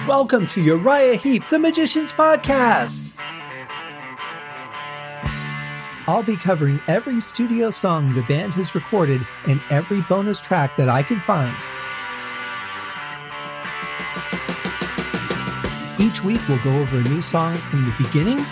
Welcome to Uriah Heep, the Magician's Podcast. I'll be covering every studio song the band has recorded and every bonus track that I can find. Each week we'll go over a new song from the beginning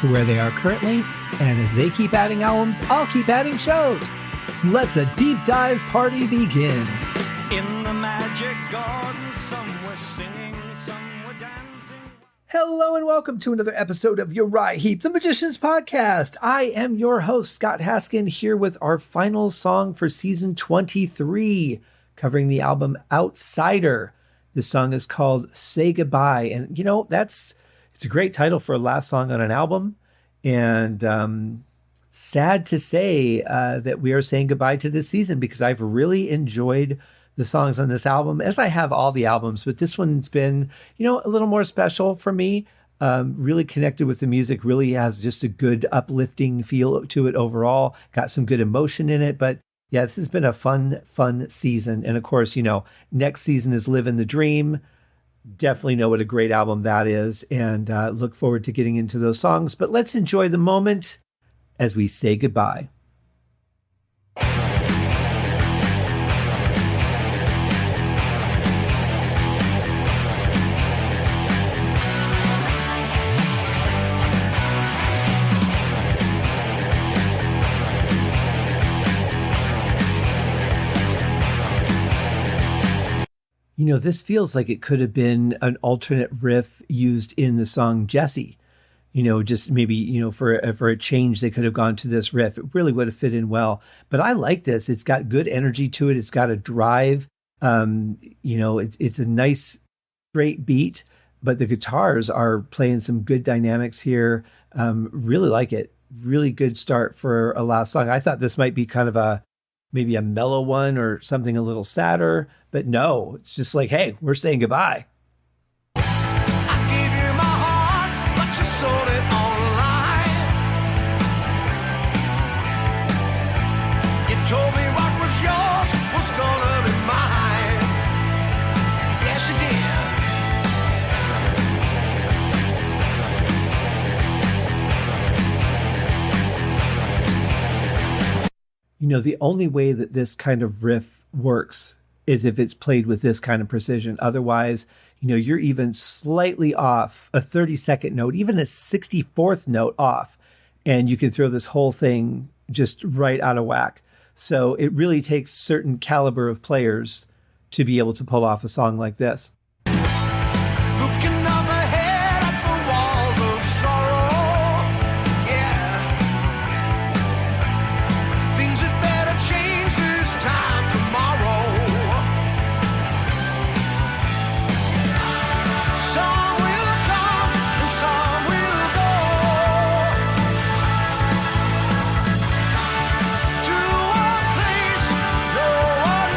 to where they are currently, and as they keep adding albums, I'll keep adding shows. Let the deep dive party begin. In the magic garden, some were singing, some were dancing. Hello and welcome to another episode of Uriah Heep, the Magician's Podcast. I am your host, Scott Haskin, here with our final song for season 23, covering the album Outsider. The song is called Say Goodbye. And, you know, it's a great title for a last song on an album. And sad to say that we are saying goodbye to this season because I've really enjoyed the songs on this album, as I have all the albums, but this one's been, a little more special for me. Really connected with the music, really has just a good uplifting feel to it overall. Got some good emotion in it, but yeah, this has been a fun season. And of course, next season is Living the Dream. Definitely know what a great album that is, and look forward to getting into those songs. But let's enjoy the moment as we say goodbye. This feels like it could have been an alternate riff used in the song Jessie. Just maybe, for a change, they could have gone to this riff. It really would have fit in well. But I like this. It's got good energy to it. It's got a drive. It's a nice straight beat, but the guitars are playing some good dynamics here. Really like it. Really good start for a last song. I thought this might be kind of maybe a mellow one or something a little sadder, but no, it's just like, hey, we're saying goodbye. I gave you my heart, but you sold it online. You told me what was yours was gonna be mine. Yes, you did. The only way that this kind of riff works is if it's played with this kind of precision. Otherwise, you're even slightly off a 32nd note, even a 64th note off, and you can throw this whole thing just right out of whack. So it really takes certain caliber of players to be able to pull off a song like this. Looking up ahead at the walls of sorrow, yeah. Things had better change this time tomorrow. Some will come and some will go. To a place no one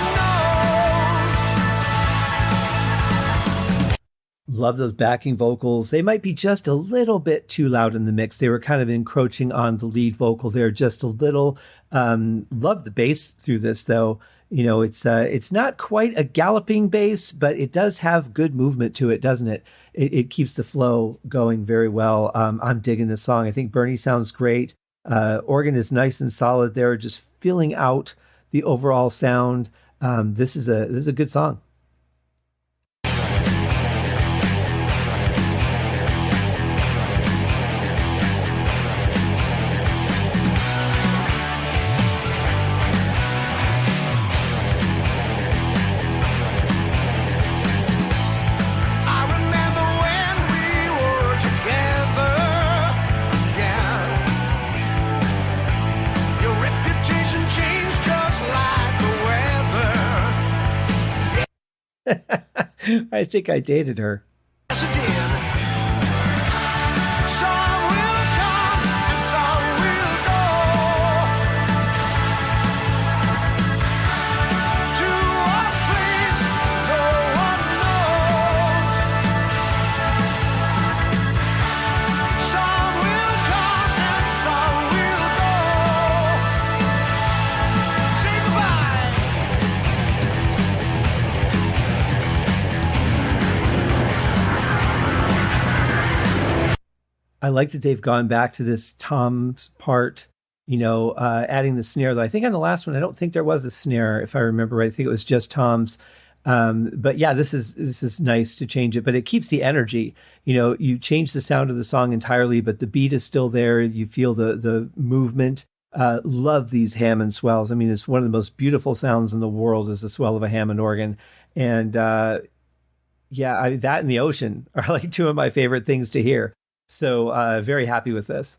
knows. Love those backing vocals. They might be just a little bit too loud in the mix. They were kind of encroaching on the lead vocal there just a little. Love the bass through this, though. It's not quite a galloping bass, but it does have good movement to it, doesn't it? It keeps the flow going very well. I'm digging this song. I think Bernie sounds great. Organ is nice and solid there, just filling out the overall sound. This is a good song. I think I dated her. Yes, it did. Some will come and some will go. To a place no one knows. Some will come and some will go. Say goodbye. I like that they've gone back to this Tom's part, adding the snare. Though I think on the last one, I don't think there was a snare, if I remember right. I think it was just Tom's. But yeah, this is nice to change it, but it keeps the energy. You change the sound of the song entirely, but the beat is still there. You feel the movement. Love these Hammond swells. I mean, it's one of the most beautiful sounds in the world is the swell of a Hammond organ. And that and the ocean are like two of my favorite things to hear. So very happy with this.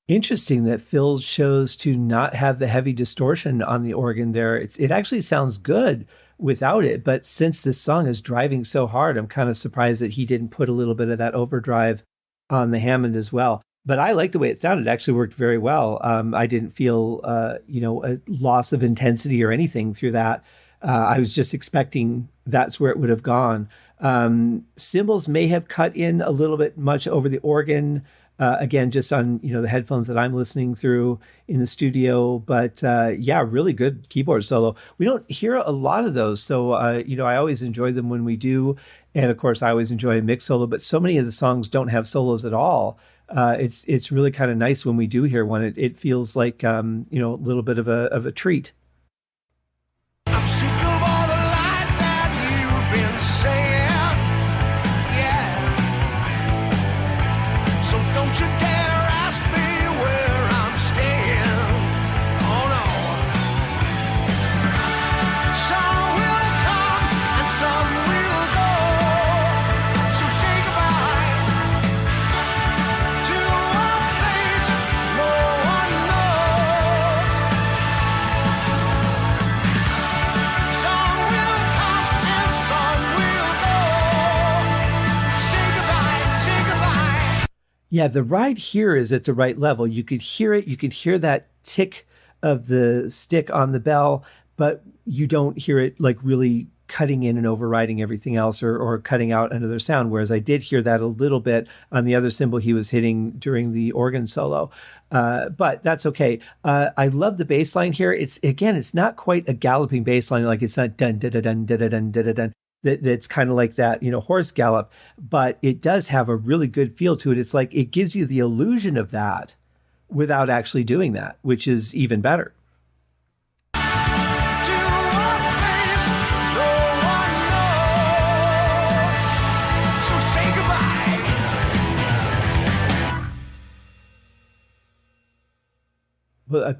Interesting that Phil chose to not have the heavy distortion on the organ there. It actually sounds good without it, but since this song is driving so hard, I'm kind of surprised that he didn't put a little bit of that overdrive on the Hammond as well. But I like the way it sounded. It actually worked very well. I didn't feel, a loss of intensity or anything through that. I was just expecting that's where it would have gone. Cymbals may have cut in a little bit much over the organ. Again, just on, the headphones that I'm listening through in the studio. But really good keyboard solo. We don't hear a lot of those. So, I always enjoy them when we do. And of course, I always enjoy a Mick solo. But so many of the songs don't have solos at all. It's really kind of nice when we do hear one. It feels like, a little bit of a treat. I'm sick of all the lies that you've been saying. Yeah. So don't you dare ask me where I'm staying. Oh no. Some will come and some will go. So say goodbye to a place no one knows. Some will come and some will go. Say goodbye, say goodbye. Yeah, the ride here is at the right level. You could hear it. You could hear that tick of the stick on the bell, but you don't hear it like really cutting in and overriding everything else or cutting out another sound. Whereas I did hear that a little bit on the other cymbal he was hitting during the organ solo. But that's okay. I love the bass line here. It's not quite a galloping bass line. Like it's not dun dun dun dun dun dun dun dun. That's kind of like that, horse gallop, but it does have a really good feel to it. It's like it gives you the illusion of that without actually doing that, which is even better. To a place no one knows. So say goodbye. Well,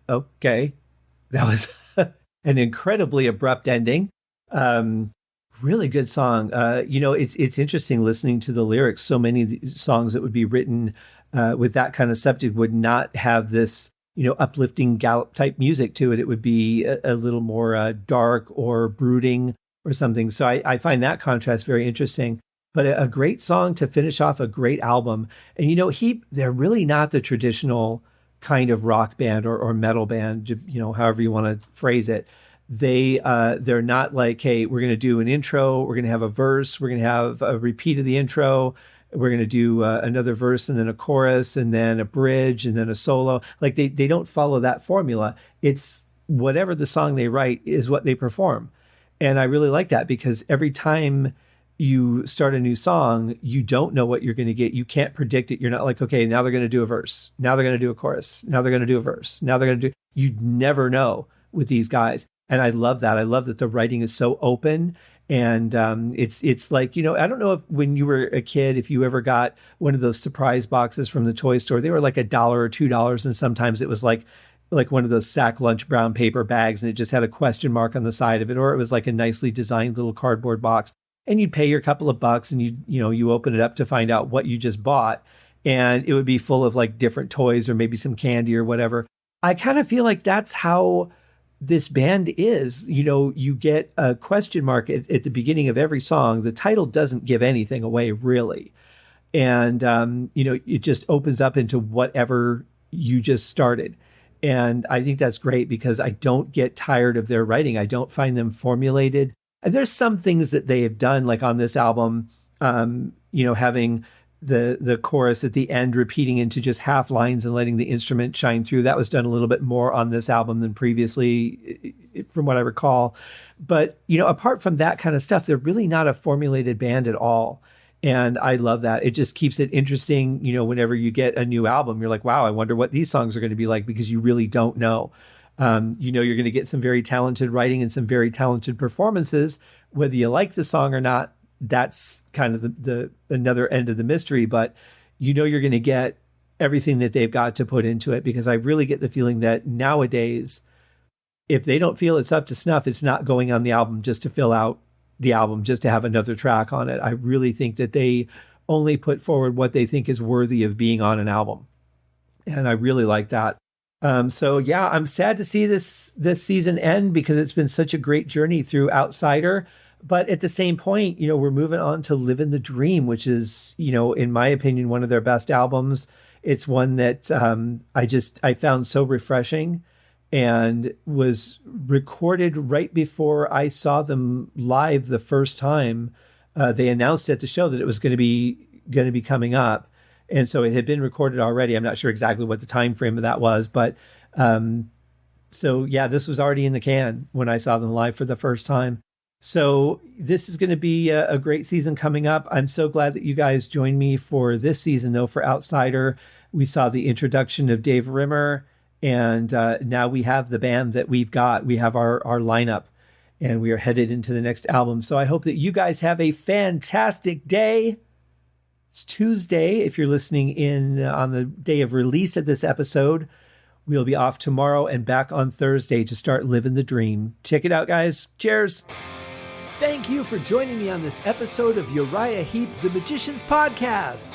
okay, that was an incredibly abrupt ending. Really good song. It's interesting listening to the lyrics. So many of these songs that would be written with that kind of subject would not have this, uplifting gallop type music to it. It would be a little more dark or brooding or something. So I find that contrast very interesting. But a great song to finish off a great album. And Heep, they're really not the traditional kind of rock band or metal band, however you want to phrase it. They're not like, hey, we're going to do an intro, we're going to have a verse, we're going to have a repeat of the intro, we're going to do another verse and then a chorus and then a bridge and then a solo. Like they don't follow that formula. It's whatever the song they write is what they perform. And I really like that because every time you start a new song, you don't know what you're going to get. You can't predict it. You're not like, okay, now they're going to do a verse. Now they're going to do a chorus. Now they're going to do a verse. Now they're going to do, you never know with these guys. And I love that. I love that the writing is so open. And it's like, I don't know if when you were a kid, if you ever got one of those surprise boxes from the toy store, they were like $1 or $2. And sometimes it was like one of those sack lunch brown paper bags and it just had a question mark on the side of it. Or it was like a nicely designed little cardboard box. And you'd pay your couple of bucks and you open it up to find out what you just bought. And it would be full of like different toys or maybe some candy or whatever. I kind of feel like that's how this band is. You get a question mark at the beginning of every song. The title doesn't give anything away, really. And, it just opens up into whatever you just started. And I think that's great because I don't get tired of their writing. I don't find them formulated. And there's some things that they have done, like on this album, having the chorus at the end repeating into just half lines and letting the instrument shine through. That was done a little bit more on this album than previously, from what I recall. But, apart from that kind of stuff, they're really not a formulated band at all. And I love that. It just keeps it interesting. Whenever you get a new album, you're like, wow, I wonder what these songs are going to be like, because you really don't know. You're going to get some very talented writing and some very talented performances, whether you like the song or not. That's kind of the another end of the mystery, but you're going to get everything that they've got to put into it, because I really get the feeling that nowadays, if they don't feel it's up to snuff, it's not going on the album just to fill out the album, just to have another track on it. I really think that they only put forward what they think is worthy of being on an album. And I really like that. So yeah, I'm sad to see this season end, because it's been such a great journey through Outsider. But at the same point, we're moving on to Livin' the Dream, which is, in my opinion, one of their best albums. It's one that I found so refreshing, and was recorded right before I saw them live the first time. They announced at the show that it was going to be coming up. And so it had been recorded already. I'm not sure exactly what the time frame of that was, but so yeah, this was already in the can when I saw them live for the first time. So this is going to be a great season coming up. I'm so glad that you guys joined me for this season, though. For Outsider, we saw the introduction of Dave Rimmer, and now we have the band that we've got. We have our lineup, and we are headed into the next album. So I hope that you guys have a fantastic day. It's Tuesday. If you're listening in on the day of release of this episode, we'll be off tomorrow and back on Thursday to start living the dream. Check it out, guys. Cheers. Thank you for joining me on this episode of Uriah Heep, the Magicians Podcast.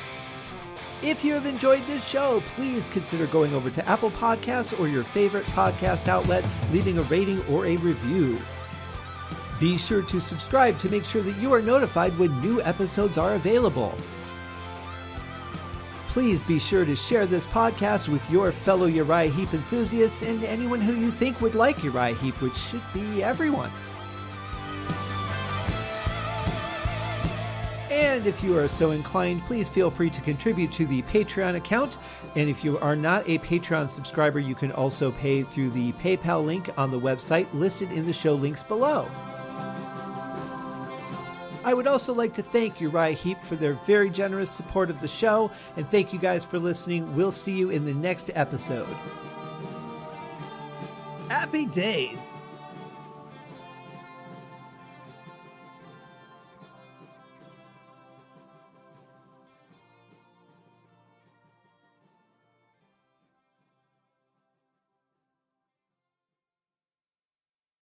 If you have enjoyed this show, please consider going over to Apple Podcasts or your favorite podcast outlet, leaving a rating or a review. Be sure to subscribe to make sure that you are notified when new episodes are available. Please be sure to share this podcast with your fellow Uriah Heep enthusiasts and anyone who you think would like Uriah Heep, which should be everyone. And if you are so inclined, please feel free to contribute to the Patreon account. And if you are not a Patreon subscriber, you can also pay through the PayPal link on the website listed in the show links below. I would also like to thank Uriah Heep for their very generous support of the show. And thank you guys for listening. We'll see you in the next episode. Happy days!